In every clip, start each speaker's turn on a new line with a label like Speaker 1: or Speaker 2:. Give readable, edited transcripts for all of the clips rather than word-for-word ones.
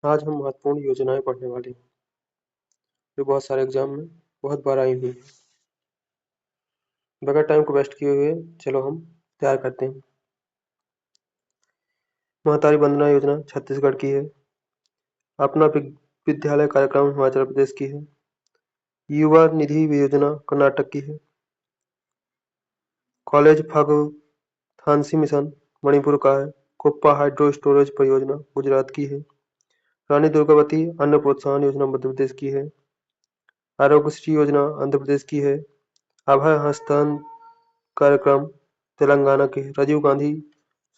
Speaker 1: आज हम महत्वपूर्ण योजनाएं पढ़ने वाले हैं जो बहुत सारे एग्जाम में बहुत बार आई हुई हैं। बगैर टाइम को वेस्ट किए हुए चलो हम तैयार करते हैं। महतारी वंदना योजना छत्तीसगढ़ की है। अपना विद्यालय कार्यक्रम हिमाचल प्रदेश की है। युवा निधि योजना कर्नाटक की है। कॉलेज फागुथानसी मिशन मणिपुर का है। कुप्पा हाइड्रो स्टोरेज परियोजना गुजरात की है। रानी दुर्गावती अन्न प्रोत्साहन योजना मध्य प्रदेश की है। आरोग्यश्री योजना आंध्र प्रदेश की है। अभय हस्तान कार्यक्रम तेलंगाना की है। राजीव गांधी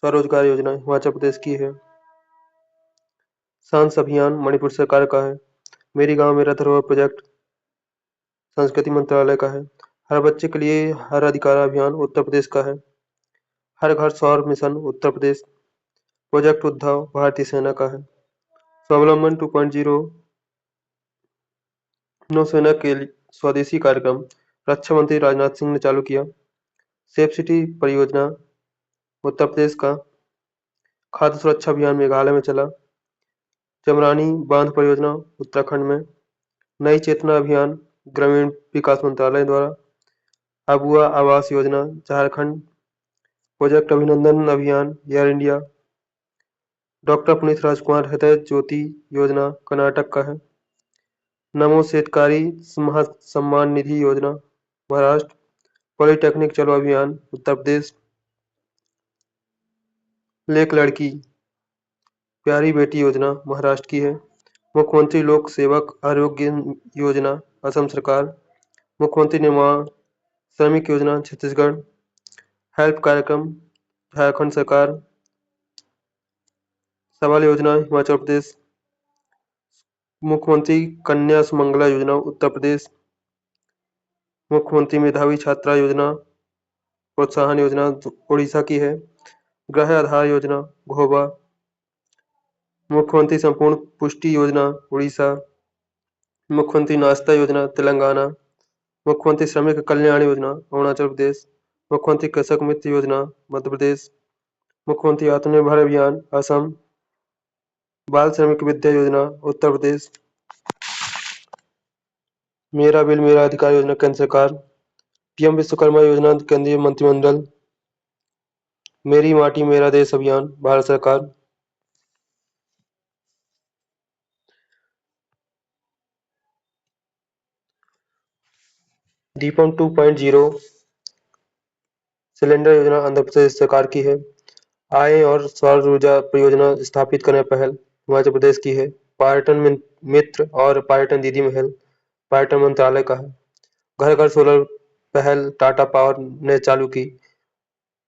Speaker 1: स्वरोजगार योजना हिमाचल प्रदेश की है। सांस अभियान मणिपुर सरकार का है। मेरी गांव मेरा धरोहर प्रोजेक्ट संस्कृति मंत्रालय का है। हर बच्चे के लिए हर अधिकार अभियान उत्तर प्रदेश का है। हर घर सौर मिशन उत्तर प्रदेश। प्रोजेक्ट उद्धव भारतीय सेना का है। स्वावलंबन 2.0 नौसेना के लिए स्वदेशी कार्यक्रम रक्षा मंत्री राजनाथ सिंह ने चालू किया। सेफ सिटी परियोजना उत्तर प्रदेश का। खाद्य सुरक्षा अभियान मेघालय में चला। चमरानी बांध परियोजना उत्तराखंड में। नई चेतना अभियान ग्रामीण विकास मंत्रालय द्वारा। अबुआ आवास योजना झारखंड। प्रोजेक्ट अभिनंदन अभियान एयर इंडिया। डॉक्टर पुनीत राजकुमार हृदय ज्योति योजना कर्नाटक का है। नमो शेतकारी सम्मान निधि योजना महाराष्ट्र। पॉलिटेक्निक चलो अभियान उत्तर प्रदेश। लेक लड़की प्यारी बेटी योजना महाराष्ट्र की है। मुख्यमंत्री लोक सेवक आरोग्य योजना असम सरकार। मुख्यमंत्री निर्माण श्रमिक योजना छत्तीसगढ़। हेल्प कार्यक्रम झारखंड सरकार। सबल योजना हिमाचल प्रदेश। मुख्यमंत्री कन्या सुमंगला योजना उत्तर प्रदेश। मुख्यमंत्री मेधावी छात्रा योजना प्रोत्साहन योजना उड़ीसा की है। गृह आधार योजना घोबा। मुख्यमंत्री संपूर्ण पुष्टि योजना उड़ीसा। मुख्यमंत्री नाश्ता योजना तेलंगाना। मुख्यमंत्री श्रमिक कल्याण योजना अरुणाचल प्रदेश। मुख्यमंत्री कृषक मित्र योजना मध्य प्रदेश। मुख्यमंत्री आत्मनिर्भर अभियान असम। बाल श्रमिक विद्या योजना उत्तर प्रदेश। मेरा बिल मेरा अधिकार योजना केंद्र सरकार। पीएम विश्वकर्मा योजना केंद्रीय मंत्रिमंडल। मेरी माटी मेरा देश अभियान भारत सरकार। दीपम 2.0 सिलेंडर योजना आंध्र प्रदेश सरकार की है। आय और सौर ऊर्जा परियोजना स्थापित करने पहल हिमाचल प्रदेश की है। पर्यटन मित्र और पर्यटन दीदी महल पर्यटन मंत्रालय का है। घर घर सोलर पहल टाटा पावर ने चालू की।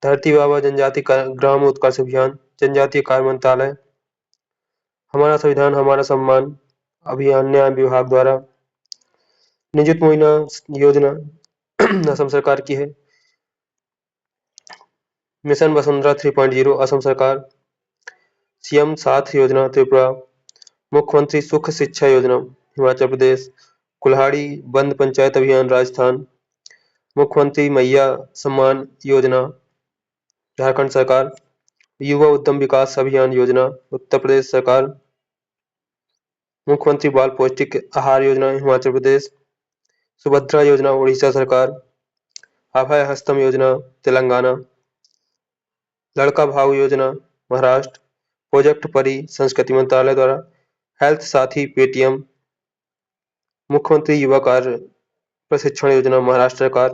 Speaker 1: धरती बाबा जनजाति ग्राम उत्कर्ष अभियान जनजातीय कार्य मंत्रालय। हमारा संविधान हमारा सम्मान अभियान न्याय विभाग द्वारा। निजुत मोइना योजना असम सरकार की है। मिशन वसुंधरा 3.0 असम सरकार। सीएम साथ योजना त्रिपुरा। मुख्यमंत्री सुख शिक्षा योजना हिमाचल प्रदेश। कुल्हाड़ी बंद पंचायत अभियान राजस्थान। मुख्यमंत्री मैया सम्मान योजना झारखंड सरकार। युवा उद्यम विकास अभियान योजना उत्तर प्रदेश सरकार। मुख्यमंत्री बाल पौष्टिक आहार योजना हिमाचल प्रदेश। सुभद्रा योजना उड़ीसा सरकार। अभय हस्तम योजना तेलंगाना। लड़का भाव योजना महाराष्ट्र। प्रोजेक्ट परी संस्कृति मंत्रालय द्वारा। हेल्थ साथी पेटीएम। मुख्यमंत्री युवा कार्य प्रशिक्षण योजना महाराष्ट्र सरकार।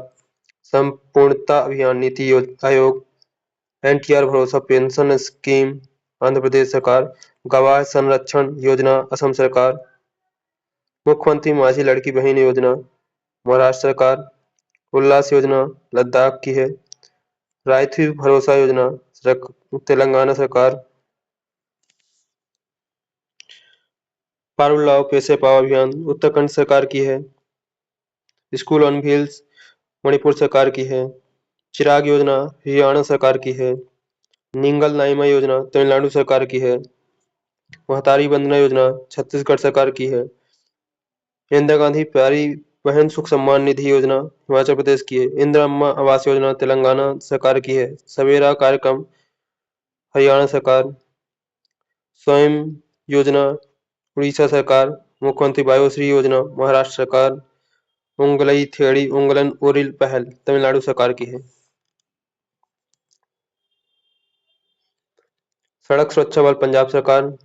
Speaker 1: संपूर्णता अभियान नीति आयोग। एनटीआर भरोसा पेंशन स्कीम आंध्र प्रदेश सरकार। गवाह संरक्षण योजना असम सरकार। मुख्यमंत्री माझी लड़की बहन योजना महाराष्ट्र सरकार। उल्लास योजना लद्दाख की है। रायथी भरोसा योजना तेलंगाना सरकार। पारुल लाओ पैसे पाओ अभियान उत्तराखंड सरकार की है। स्कूल ऑन व्हील्स मणिपुर सरकार की है। चिराग योजना हरियाणा सरकार की है। निंगल नाइमा योजना तमिलनाडु सरकार की है। महतारी वंदना योजना छत्तीसगढ़ सरकार की है। इंदिरा गांधी प्यारी बहन सुख सम्मान निधि योजना हिमाचल प्रदेश की है। इंदिरा अम्मा आवास योजना तेलंगाना सरकार की है। सवेरा कार्यक्रम हरियाणा सरकार। स्वयं योजना उड़ीसा सरकार। मुख्यमंत्री वायुश्री योजना महाराष्ट्र सरकार। उंगलई थेड़ी उंगलन उरिल पहल तमिलनाडु सरकार की है। सड़क सुरक्षा बल पंजाब सरकार।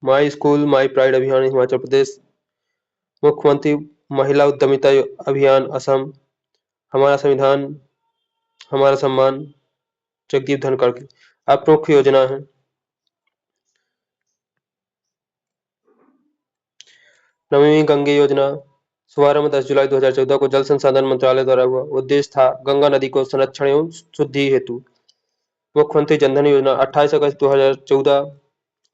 Speaker 1: माई स्कूल माई प्राइड अभियान हिमाचल प्रदेश। मुख्यमंत्री महिला उद्यमिता अभियान असम। हमारा संविधान हमारा सम्मान जगदीप धनखड़ की। अब प्रमुख योजना है। नमामि गंगे योजना शुभारंभ 10 जुलाई 2014 को जल संसाधन मंत्रालय द्वारा हुआ। उद्देश्य था गंगा नदी को संरक्षण एवं शुद्धि हेतु। मुख्यमंत्री जनधन योजना 28 अगस्त 2014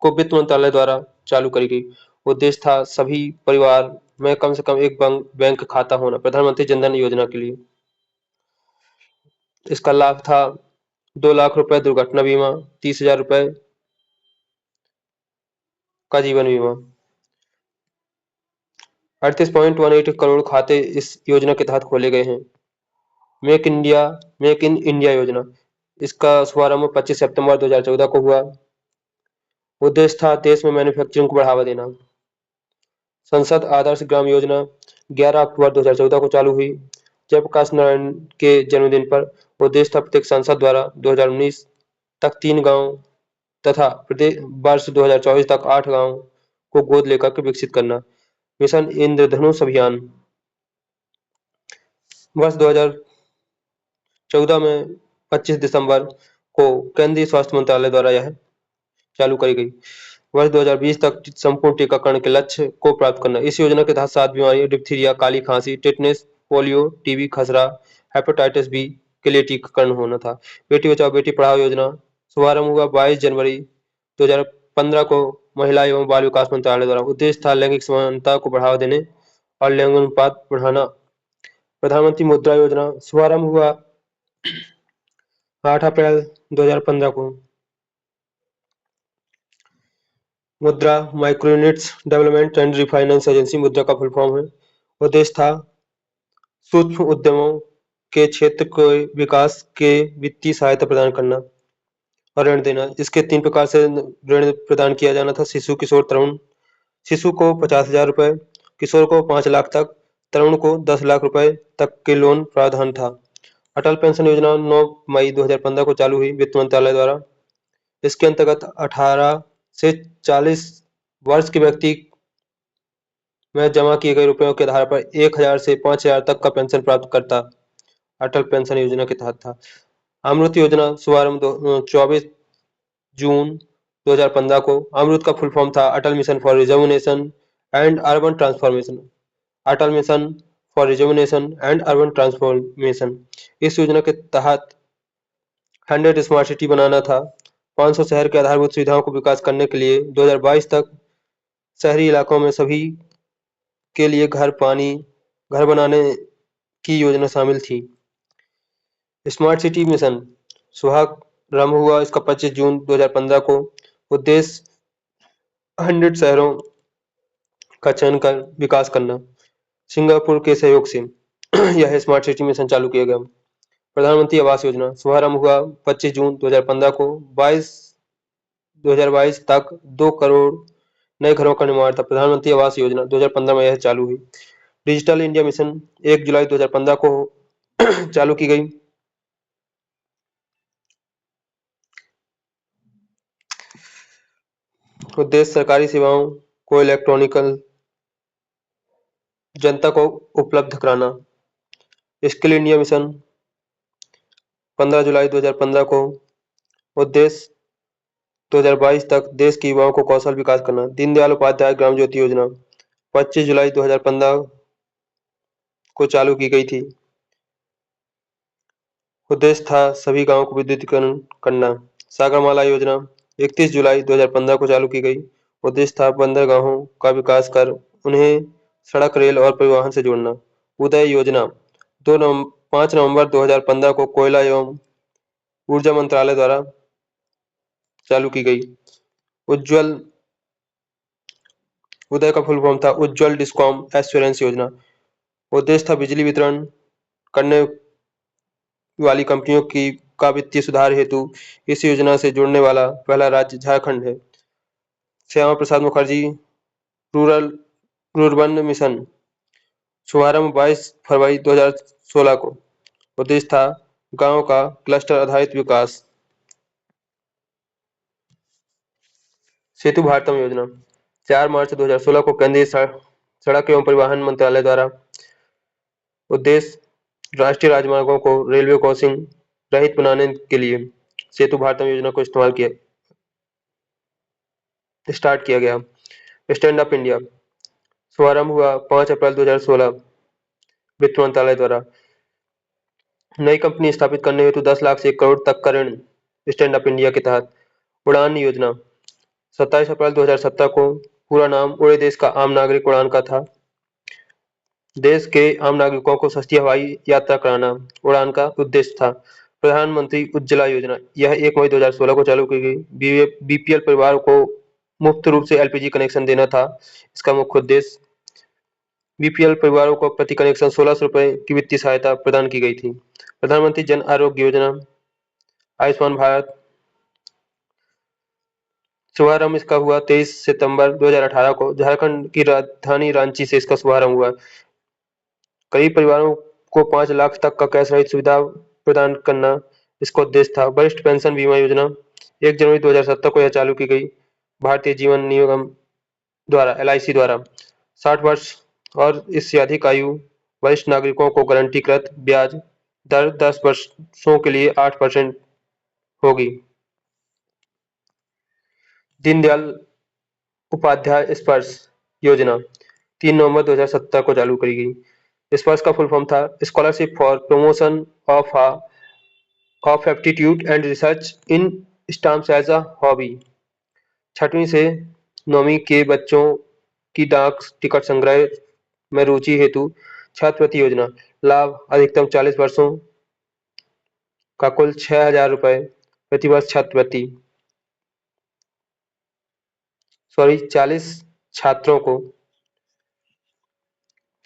Speaker 1: को वित्त मंत्रालय द्वारा चालू करी गई। उद्देश्य था सभी परिवार में कम से कम एक बैंक खाता होना प्रधानमंत्री जनधन योजना के लिए। इसका लाभ था 2 लाख रुपए दुर्घटना बीमा, 30,000 रुपए का जीवन बीमा। 38.18 करोड़ खाते इस योजना के तहत खोले गए हैं। मेक इन इंडिया योजना इसका शुभारंभ 25 सितंबर 2014 को हुआ। उद्देश्य था देश में मैन्युफैक्चरिंग को बढ़ावा देना। संसद आदर्श ग्राम योजना 11 अक्टूबर 2014 को चालू हुई जयप्रकाश नारायण के जन्मदिन पर। उद्देश्य था प्रत्येक संसद द्वारा 2019 तक 3 गांव तथा प्रत्येक वर्ष 2024 तक 8 गांव को गोद लेकर के विकसित करना। मिशन इंद्रधनुष अभियान वर्ष 2014 में 25 दिसंबर को केंद्रीय स्वास्थ्य मंत्रालय द्वारा यह चालू करी गई। वर्ष 2020 तक संपूर्ण टीकाकरण के लक्ष्य को प्राप्त करना। इस योजना के तहत 7 बीमारियों डिप्थीरिया, काली खांसी, टेटनस, पोलियो, टीबी, खसरा, हेपेटाइटिस बी के लिए टीकाकरण होना था। बेटी बचाओ बेटी पढ़ाओ योजना शुभारंभ हुआ 22 जनवरी 2015 को महिला एवं बाल विकास मंत्रालय द्वारा। उद्देश्य था लैंगिक समानता को बढ़ावा देने और लिंग अनुपात बढ़ाना। प्रधानमंत्री मुद्रा योजना शुभारंभ हुआ 8 अप्रैल 2015 को। मुद्रा micro units development and refinance agency मुद्रा का फुल फॉर्म है। उद्देश्य था सूक्ष्म उद्यमों के क्षेत्र के विकास के वित्तीय सहायता प्रदान करना और ऋण देना। इसके 3 प्रकार से ऋण प्रदान किया जाना था। शिशु, किशोर, तरुण। शिशु को 50,000 रुपए, किशोर को 5 लाख तक, तरुण को 10 लाख रुपए तक के लोन प्रावधान था। अटल पेंशन योजना 9 मई 2015 को चालू हुई वित्त मंत्रालय द्वारा। इसके अंतर्गत 18 से 40 वर्ष के व्यक्ति में जमा किए गए रुपयों के आधार पर 1,000 से 5,000 तक का पेंशन प्राप्त करता अटल पेंशन योजना के तहत था। अमृत योजना शुभारंभ 24 जून 2015 को। अमृत का फुल फॉर्म था Atal mission for rejuvenation and urban transformation. Atal mission for rejuvenation and urban transformation. इस योजना के तहत 100 स्मार्ट सिटी बनाना था। 500 शहर के आधारभूत सुविधाओं को विकास करने के लिए 2022 तक शहरी इलाकों में सभी के लिए घर बनाने की योजना शामिल थी। स्मार्ट सिटी मिशन शुभारंभ हुआ इसका 25 जून 2015 को। उद्देश्य 100 शहरों का चयन कर विकास करना। सिंगापुर के सहयोग से यह स्मार्ट सिटी मिशन चालू किया गया। प्रधानमंत्री आवास योजना शुभारंभ हुआ 25 जून 2015 को। 2022 तक 2 करोड़ नए घरों का निर्माण था। प्रधानमंत्री आवास योजना 2015 में यह चालू हुई। डिजिटल इंडिया मिशन 1 जुलाई 2015 को चालू की गई। उद्देश्य सरकारी सेवाओं को इलेक्ट्रॉनिकल जनता को उपलब्ध कराना। स्किल इंडिया मिशन 15 जुलाई 2015 को। उद्देश्य 2022 तक देश के युवाओं को कौशल विकास करना। दीनदयाल उपाध्याय ग्राम ज्योति योजना 25 जुलाई 2015 को चालू की गई थी। उद्देश्य था सभी गांवों को विद्युतीकरण करना। सागरमाला योजना 31 जुलाई 2015 को चालू की गई। उद्देश्य था बंदरगाहों का विकास कर उन्हें सड़क, रेल और परिवहन से जोड़ना। उदय योजना 5 नवंबर 2015 को कोयला एवं ऊर्जा मंत्रालय द्वारा चालू की गई। उदय का फुल फॉर्म था उज्ज्वल डिस्कॉम एश्योरेंस योजना। उद्देश्य था बिजली वितरण करने वाली कंपनियों की का वित्तीय सुधार हेतु इस योजना से जुड़ने वाला पहला राज्य झारखंड है। Shyama Prasad Mukherjee rural rurban mission शुभारंभ 22 फरवरी 2016 को। उद्देश्य था गांव का क्लस्टर आधारित विकास। सेतु भारतम योजना 4 मार्च 2016 को केंद्रीय सड़क एवं परिवहन मंत्रालय द्वारा। उद्देश्य राष्ट्रीय राजमार्गों को रेलवे क्रॉसिंग रहित बनाने के लिए सेतु भारतम योजना को स्टार्ट किया गया। स्टैंड अप इंडिया शुभारंभ हुआ 5 अप्रैल 2016 वित्त मंत्रालय द्वारा। नई कंपनी स्थापित करने हेतु 10 लाख से 1 करोड़ तक का ऋण स्टैंड अप इंडिया के तहत। उड़ान योजना 27 अप्रैल 2017 को। पूरा नाम उड़े देश का आम नागरिक उड़ान का था। देश के आम नागरिकों को सस्ती हवाई यात्रा कराना उड़ान का उद्देश्य था। प्रधानमंत्री उज्ज्वला योजना यह 1 मई 2016 को चालू की गई। बीपीएल परिवार को मुफ्त रूप से एलपीजी कनेक्शन देना था इसका मुख्य उद्देश्य। बीपीएल परिवारों को प्रति कनेक्शन 1600 रुपए की वित्तीय सहायता प्रदान की गई थी। प्रधानमंत्री जन आरोग्य योजना आयुष्मान भारत शुभारंभ इसका हुआ 23 सितंबर 2018 को। झारखंड की राजधानी रांची से इसका शुभारंभ हुआ। गरीब परिवारों को 5 लाख तक का कैश रहित सुविधा प्रदान करना इसका उद्देश्य था। वरिष्ठ पेंशन बीमा योजना 1 जनवरी 2017 को यह चालू की गई भारतीय जीवन निगम द्वारा एलआईसी द्वारा। 60 वर्ष और इससे अधिक आयु वरिष्ठ नागरिकों को गारंटीकृत ब्याज दर 10 वर्षों के लिए 8% होगी। दीनदयाल उपाध्याय स्पर्श योजना 3 नवंबर 2017 को चालू करी गई। स्पर्श का फुल फॉर्म था scholarship for promotion of aptitude and research in stamps as a hobby. 6वीं से 9वीं के बच्चों की डाक टिकट संग्रह में रुचि हेतु छात्रवृत्ति योजना। लाभ अधिकतम 40 वर्षों का कुल 6,000 रुपए प्रति वर्ष छात्रवृत्ति। 40 छात्रों को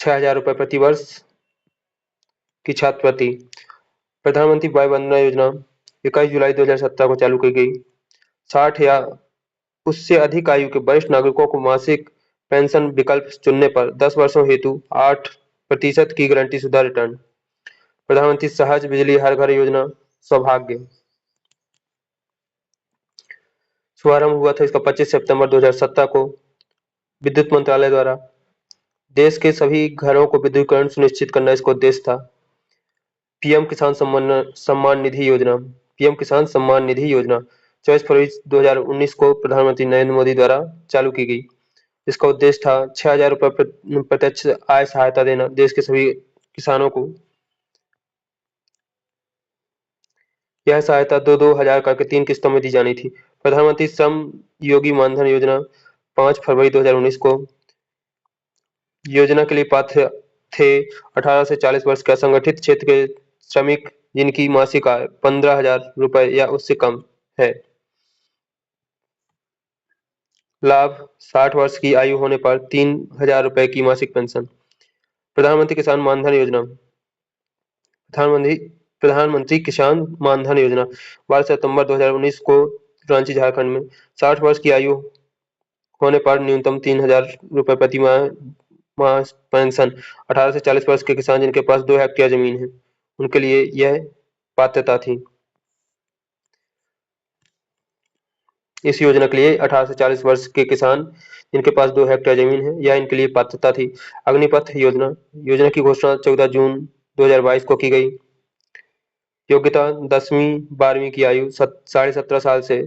Speaker 1: 6,000 रुपए प्रति वर्ष की छात्रवृत्ति। प्रधानमंत्री वय वंदना योजना 21 जुलाई 2017 को चालू की गई। 60 या उससे अधिक आयु के वरिष्ठ नागरिकों को मासिक पेंशन विकल्प चुनने पर 10 वर्षों हेतु 8% की गारंटी शुदा रिटर्न। प्रधानमंत्री सहज बिजली हर घर योजना सौभाग्य शुभारंभ हुआ था इसका 25 सितंबर 2017 को विद्युत मंत्रालय द्वारा। देश के सभी घरों को विद्युतीकरण सुनिश्चित करना इसका उद्देश्य था। पीएम किसान सम्मान निधि योजना पीएम किसान सम्मान निधि योजना 24 फरवरी 2019 को प्रधानमंत्री नरेंद्र मोदी द्वारा चालू की गई। इसका उद्देश्य था 6,000 रुपए प्रत्यक्ष आय सहायता देना देश के सभी किसानों को। यह सहायता 2-2 हजार करके 3 किस्तों में दी जानी थी। प्रधानमंत्री श्रम योगी मानधन योजना 5 फरवरी 2019 को। योजना के लिए पात्र थे 18 से 40 वर्ष के असंगठित क्षेत्र के श्रमिक जिनकी मासिक आय 15,000 रुपए या उससे कम है। लाभ 60 वर्ष की आयु होने पर 3,000 रुपए की मासिक पेंशन। प्रधानमंत्री किसान मानधन योजना प्रधानमंत्री किसान मानधन योजना 12 सितंबर 2019 को रांची झारखंड में। 60 वर्ष की आयु होने पर न्यूनतम 3,000 रुपए प्रति माह पेंशन। 18 से 40 वर्ष के किसान जिनके पास 2 हेक्टेयर जमीन है उनके लिए यह पात्रता थी। इस योजना के लिए 18 से 40 वर्ष के किसान जिनके पास 2 हेक्टेयर जमीन है या इनके लिए पात्रता थी। अग्निपथ योजना की घोषणा 14 जून 2022 को की गई। योग्यता 10वीं 12वीं की आयु 17.5 साल से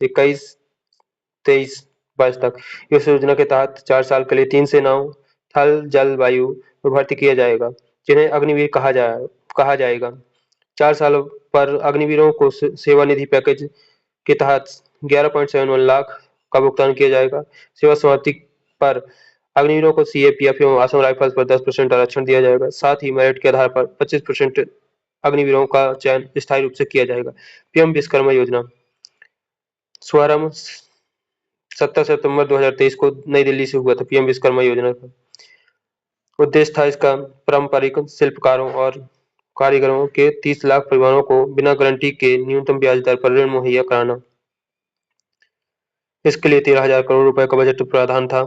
Speaker 1: 21-23 वर्ष तक। इस योजना के तहत 4 साल के लिए 3 सेनाओं थल जल वायु में भर्ती किया जाएगा जिन्हें अग्निवीर कहा जाएगा। 4 साल पर अग्निवीरों को सेवानिधि पैकेज के तहत 11.71 लाख का भुगतान किया जाएगा। सेवा समाप्ति पर अग्निवीरों को सीएपीएफ एवं असम राइफल्स पर 10% आरक्षण दिया जाएगा। साथ ही मेरिट के आधार पर 25% अग्निवीरों का चयन स्थायी रूप से किया जाएगा। पीएम विश्वकर्मा योजना शुभारंभ 17 सितंबर 2023 को नई दिल्ली से हुआ था। पीएम विश्वकर्मा योजना का उद्देश्य था इसका पारंपरिक शिल्पकारों और कारीगरों के 30 लाख परिवारों को बिना गारंटी के न्यूनतम ब्याज दर पर ऋण मुहैया कराना। इसके लिए 13,000 करोड़ रुपए का बजट प्रावधान था।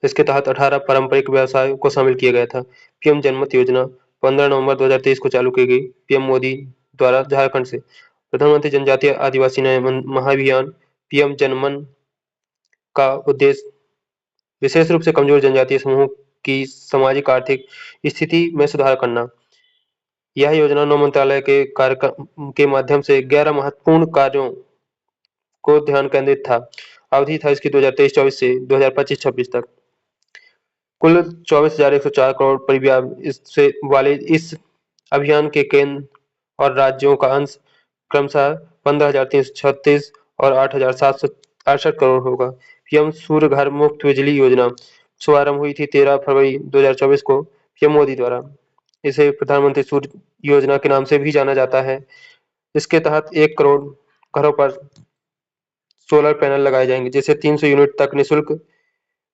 Speaker 1: इसके तहत 18 पारंपरिक व्यवसाय को शामिल किया गया था। पीएम जनमत योजना 15 नवंबर 2023 को चालू की गई। पीएम मोदी द्वारा झारखंड से प्रधानमंत्री जनजातीय आदिवासी न्याय महाअभियान पीएम जनमन का उद्देश्य विशेष रूप से कमजोर जनजातीय समूह की सामाजिक आर्थिक स्थिति में सुधार करना। यह योजना 9 मंत्रालय के कार्यक्रम के माध्यम से 11 महत्वपूर्ण कार्यों को ध्यान केंद्रित था। अवधि था इसकी 2023-24 से 2025-26 तक। कुल 24,104 करोड़ परिव्यय इससे वाले इस अभियान के केंद्र और राज्यों का अंश क्रमशः 15,336 और 8,768 करोड़ होगा। पीएम सूर्य घर मुफ्त बिजली योजना शुभारंभ हुई थी 13 फरवरी 2024 को पीएम मोदी द्वारा। इसे प्रधानमंत्री सूर्य योजना के नाम से भी जाना जाता है। इसके तहत 1 करोड़ घरों पर सोलर पैनल लगाए जाएंगे, जिससे 300 यूनिट तक निःशुल्क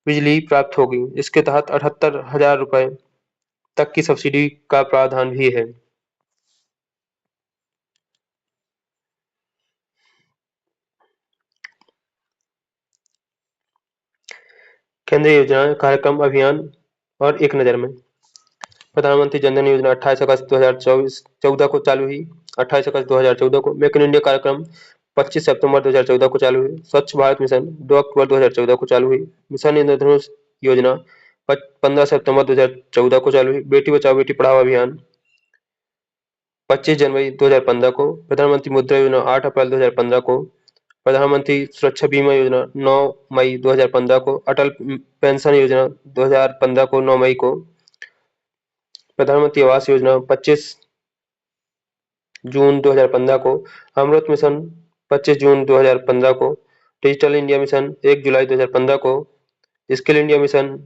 Speaker 1: बिजली प्राप्त होगी। इसके तहत 78,000 रुपए तक की सब्सिडी का प्रावधान भी है। केंद्रीय योजनाएं, कार्यक्रम, अभियान और एक नज़र में। प्रधानमंत्री जन धन योजना 28 अगस्त 2014 को चालू हुई। 28 अगस्त 2014 को मेक इन इंडिया कार्यक्रम 25 सितंबर 2014 को चालू हुई। स्वच्छ भारत मिशन 2 अक्टूबर 2014 को चालू हुई। मिशन इंद्रधनुष योजना 15 सितंबर 2014 को चालू हुई। बेटी बचाओ बेटी पढ़ाओ अभियान 25 जनवरी 2015 को। प्रधानमंत्री मुद्रा योजना 8 अप्रैल 2015 को। प्रधानमंत्री सुरक्षा बीमा योजना 9 मई 2015 को। अटल पेंशन योजना 2015 को 9 मई को। प्रधानमंत्री आवास योजना 25 जून 2015 को। अमृत मिशन 25 जून 2015 को। डिजिटल इंडिया मिशन 1 जुलाई 2015 को। स्किल इंडिया मिशन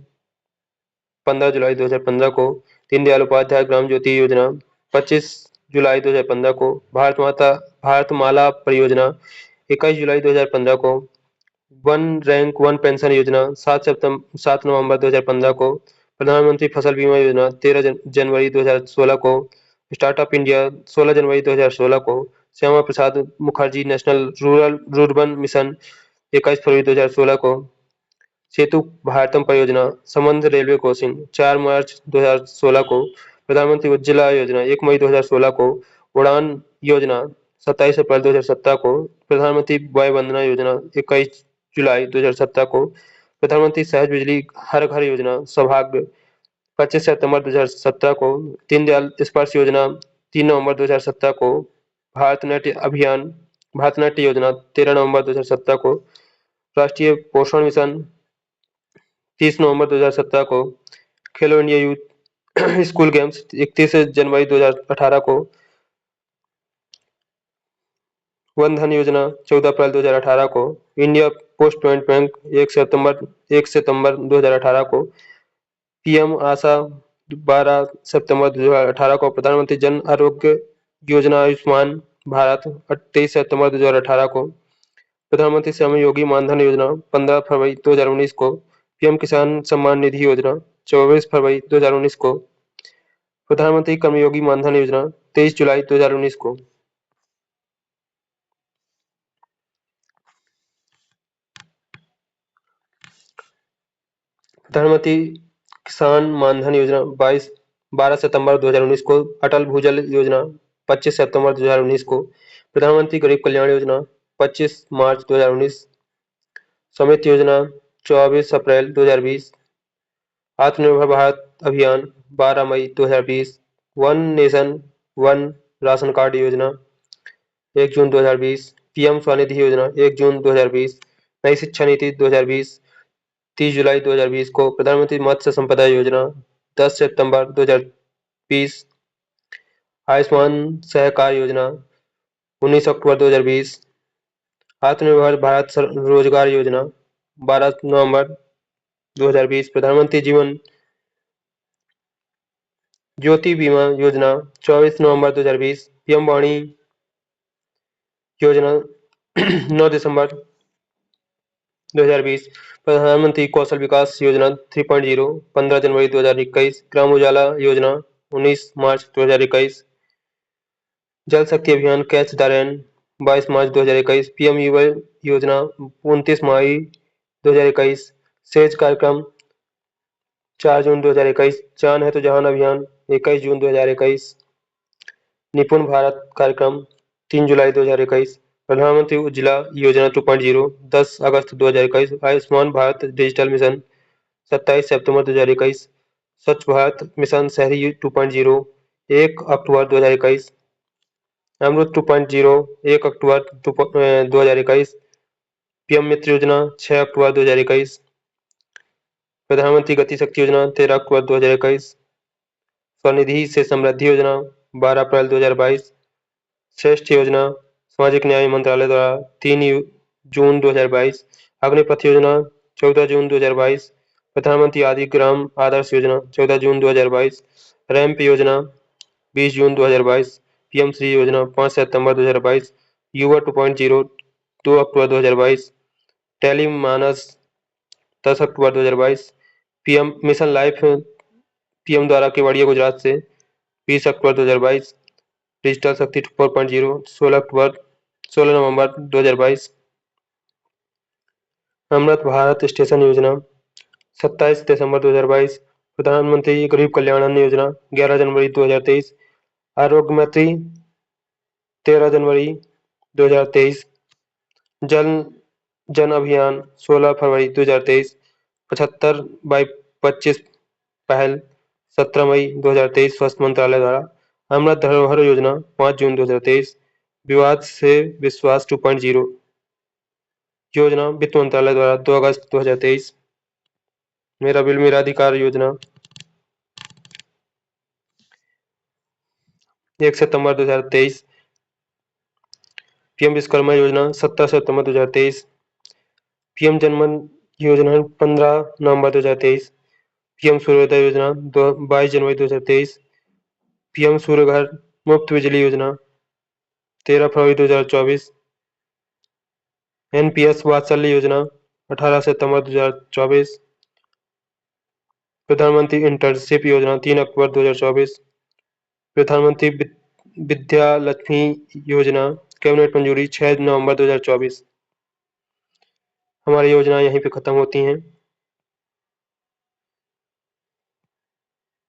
Speaker 1: 15 जुलाई 2015 को। दीनदयाल उपाध्याय ग्राम ज्योति योजना 25 जुलाई 2015 को। भारतमाला परियोजना 21 जुलाई 2015 को। वन रैंक वन पेंशन योजना 7 नवंबर 2015 को। प्रधानमंत्री फसल बीमा योजना 13 जनवरी 2016 को। स्टार्टअप इंडिया 16 जनवरी 2016 को। Shyama Prasad Mukherjee national rural rurban mission 21 फरवरी 2016 को। सेतु भारतम परियोजना संबंध रेलवे क्रॉसिंग 4 मार्च 2016 को। प्रधानमंत्री उज्ज्वला योजना 1 मई 2016 को। उड़ान योजना 27 अप्रैल 2017 को। प्रधानमंत्री वय वंदना योजना 21 जुलाई 2017 को। प्रधानमंत्री सहज बिजली हर घर योजना सौभाग्य 25 सितंबर 2017 को। दीनदयाल स्पर्श योजना 3 नवंबर 2017 को। भारतनाट्य योजना 13 नवंबर 2017 को। राष्ट्रीय पोषण मिशन 30 नवंबर 2017 को। खेलो इंडिया यूथ स्कूल गेम्स 31 जनवरी 2018 को। वन धन योजना 14 अप्रैल 2018 को। इंडिया पोस्ट पेमेंट बैंक 1 सितंबर 2018 को। पीएम आशा 12 सितंबर 2018 को। प्रधानमंत्री जन आरोग्य योजना आयुष्मान भारत 23 सितंबर 2018 को। प्रधानमंत्री श्रम योगी मानधन योजना 15 फरवरी 2019 को। पीएम किसान सम्मान निधि योजना 24 फरवरी 2019 को। प्रधानमंत्री कर्मयोगी मानधन योजना 23 जुलाई 2019 को। प्रधानमंत्री किसान मानधन योजना 12 सितंबर 2019 को। अटल भूजल योजना 25 सितंबर 2019 को। प्रधानमंत्री गरीब कल्याण योजना 25 मार्च 2019। समित योजना 24 अप्रैल 2020। आत्मनिर्भर भारत अभियान 12 मई 2020। One nation one ration card योजना 1 जून 2020। पीएम स्वनिधि योजना 1 जून 2020। नई शिक्षा नीति 2020 30 जुलाई 2020 को। प्रधानमंत्री मत्स्य संपदा योजना 10 सितंबर 2020। आयुष्मान सहकार योजना 19 अक्टूबर 2020। आत्मनिर्भर भारत रोजगार योजना 12 नवंबर 2020। प्रधानमंत्री जीवन ज्योति बीमा योजना 24 नवंबर 2020। पीएम वाणी योजना 9 दिसंबर 2020। प्रधानमंत्री कौशल विकास योजना 3.0 15 जनवरी 2021। ग्राम उजाला योजना 19 मार्च 2021। जल शक्ति अभियान catch the rain 22 March 2021। PM युवा योजना 29 मई 2021। सेज कार्यक्रम 4 जून 2021। चांद है तो जहान अभियान 21 जून 2021। निपुण भारत कार्यक्रम 3 जुलाई 2021। प्रधानमंत्री उज्ज्वला योजना 2.0 10 अगस्त 2021। आयुष्मान भारत डिजिटल मिशन 27 सितंबर 2021। स्वच्छ भारत मिशन शहरी 2.0 1 अक्टूबर 2021। अमृत 2.0 1 अक्टूबर 2021। पीएम मित्र योजना 6 अक्टूबर 2021। प्रधानमंत्री गति शक्ति योजना 13 अक्टूबर 2021। स्वनिधि से समृद्धि योजना 12 अप्रैल 2022। श्रेष्ठ योजना सामाजिक न्याय मंत्रालय द्वारा 3 जून 2022। अग्निपथ योजना 14 जून 2022। प्रधानमंत्री आदि ग्राम आदर्श योजना 14 जून 2022। रैंप योजना 20 जून 2022। पीएम श्री योजना 5 सितंबर 2022। युवा 2.0 2 अक्टूबर 2022। टेली मानस 10 अक्टूबर 2022। पीएम मिशन लाइफ पीएम द्वारा केवड़िया गुजरात से 20 अक्टूबर 2022। डिजिटल शक्ति 4.0 16 नवंबर 2022। अमृत भारत स्टेशन योजना 27 दिसंबर 2022। प्रधानमंत्री गरीब कल्याण अन्न योजना 11 जनवरी 2023। आरोग्य मंत्री 13 जनवरी 2023। जल जन अभियान 16 फरवरी 2023। 75/25 पहल 17 मई 2023 स्वास्थ्य मंत्रालय द्वारा। अमृत धरोहर योजना 5 जून 2023। विवाद से विश्वास 2.0 योजना वित्त मंत्रालय द्वारा 2 अगस्त 2023। मेरा बिल मेरा अधिकार योजना 1 सितंबर 2023। पीएम विश्वकर्मा योजना 17 सितंबर 2023। पीएम जनमन योजना 15 नवंबर 2023। पीएम सूर्योदय योजना 22 जनवरी 2023। पीएम सूर्य घर मुफ्त बिजली योजना 13 फरवरी 2024। एनपीएस वात्सल्य योजना 18 सितंबर 2024। प्रधानमंत्री इंटर्नशिप योजना 3 अक्टूबर 2024। प्रधानमंत्री विद्या लक्ष्मी योजना कैबिनेट मंजूरी 6 नवंबर 2024। हमारी योजना यहीं पे खत्म होती हैं।